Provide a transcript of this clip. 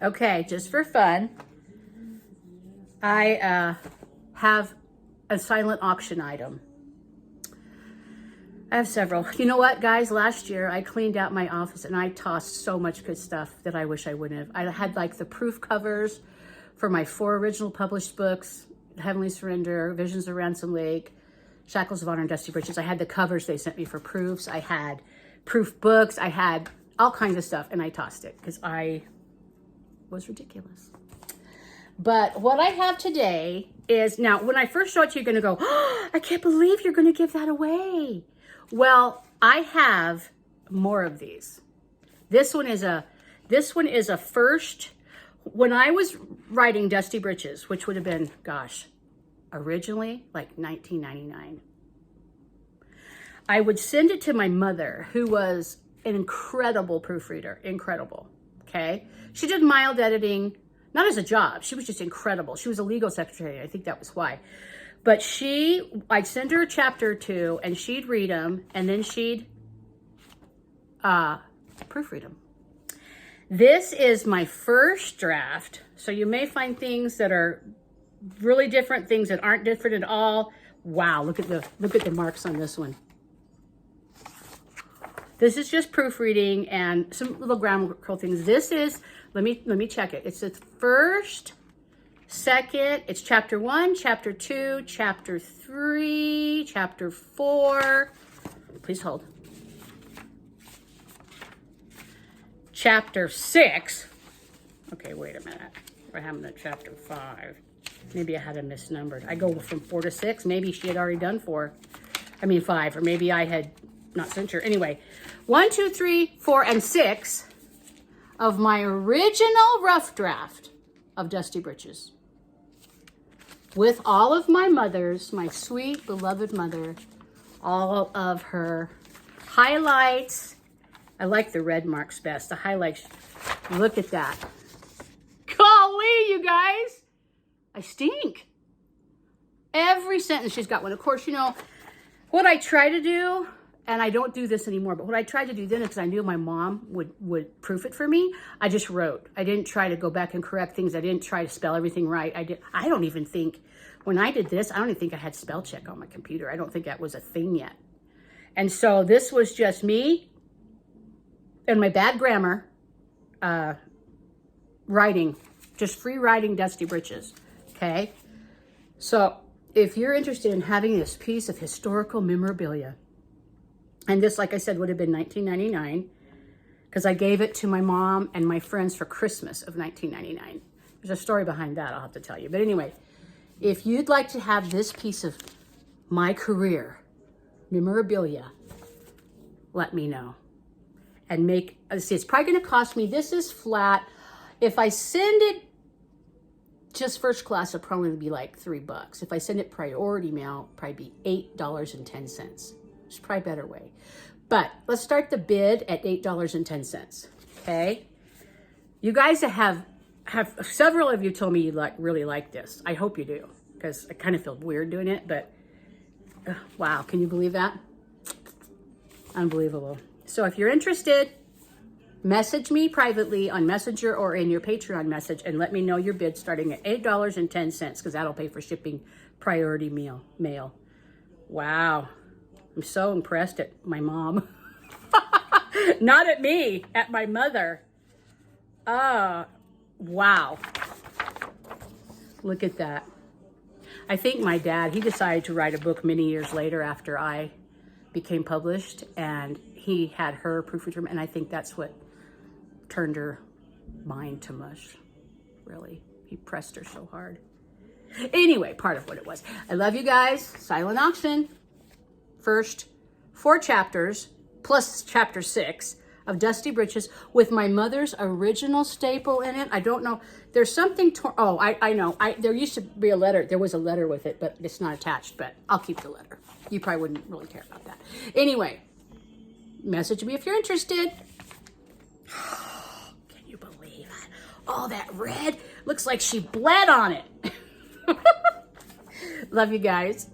Okay, just for fun, I have a silent auction item. I have several. You know what, guys? Last year, I cleaned out my office and I tossed so much good stuff that I wish I wouldn't have. I had like the proof covers for my 4 original published books, Heavenly Surrender, Visions of Ransom Lake, Shackles of Honor, and Dusty Britches. I had the covers they sent me for proofs. I had proof books. I had all kinds of stuff, and I tossed it because I was ridiculous. But what I have today is, now when I first show it to you, you're going to go, oh, I can't believe you're going to give that away. Well, I have more of these. This one is a first. When I was writing Dusty Britches, which would have been, gosh, originally like 1999, I would send it to my mother, who was an incredible proofreader, incredible, okay? She did mild editing, not as a job. She was just incredible. She was a legal secretary. I think that was why. But I'd send her a chapter or two, and she'd read them, and then she'd proofread them. This is my first draft, so you may find things that are really different, things that aren't different at all. Wow, look at the marks on this one. This is just proofreading and some little grammatical things. This is, let me check it. It's the first, second, it's chapter 1, chapter 2, chapter 3, chapter 4. Please hold. Chapter 6. Okay, wait a minute. We're having a chapter 5. Maybe I had it misnumbered. I go from 4 to 6. Maybe she had already done 5, or maybe I had not sent her. Anyway, 1, 2, 3, 4, and 6 of my original rough draft of Dusty Britches. With all of my mother's, my sweet, beloved mother, all of her highlights. I like the red marks best. The highlights, look at that. Golly, you guys. I stink. Every sentence she's got one. Of course, you know, what I try to do, and I don't do this anymore, but what I tried to do then, because I knew my mom would proof it for me, I just wrote. I didn't try to go back and correct things. I didn't try to spell everything right. I don't even think, when I did this, I don't even think I had spell check on my computer. I don't think that was a thing yet. And so this was just me and my bad grammar, writing, just free writing Dusty Britches, okay? So if you're interested in having this piece of historical memorabilia, and this, like I said, would have been 1999, because I gave it to my mom and my friends for Christmas of 1999. There's a story behind that I'll have to tell you. But anyway, if you'd like to have this piece of my career memorabilia, let me know. And see, it's probably going to cost me, this is flat. If I send it just first class, it'll probably be like $3. If I send it priority mail, it'll probably be $8.10. There's probably a better way. But let's start the bid at $8.10, okay? You guys have several of you told me you really like this. I hope you do, because I kind of feel weird doing it, but wow, can you believe that? Unbelievable. So if you're interested, message me privately on Messenger or in your Patreon message and let me know your bid starting at $8.10, because that'll pay for shipping priority mail. Wow. I'm so impressed at my mom. Not at me, at my mother. Wow. Look at that. I think my dad, he decided to write a book many years later after I became published, and he had her proofread, and I think that's what turned her mind to mush, really. He pressed her so hard. Anyway, part of what it was. I love you guys. Silent auction. First 4 chapters plus chapter 6 of Dusty Britches with my mother's original staple in it. I don't know. There's something I know. There used to be a letter. There was a letter with it, but it's not attached, but I'll keep the letter. You probably wouldn't really care about that. Anyway, message me if you're interested. Can you believe it? All that red looks like she bled on it. Love you guys.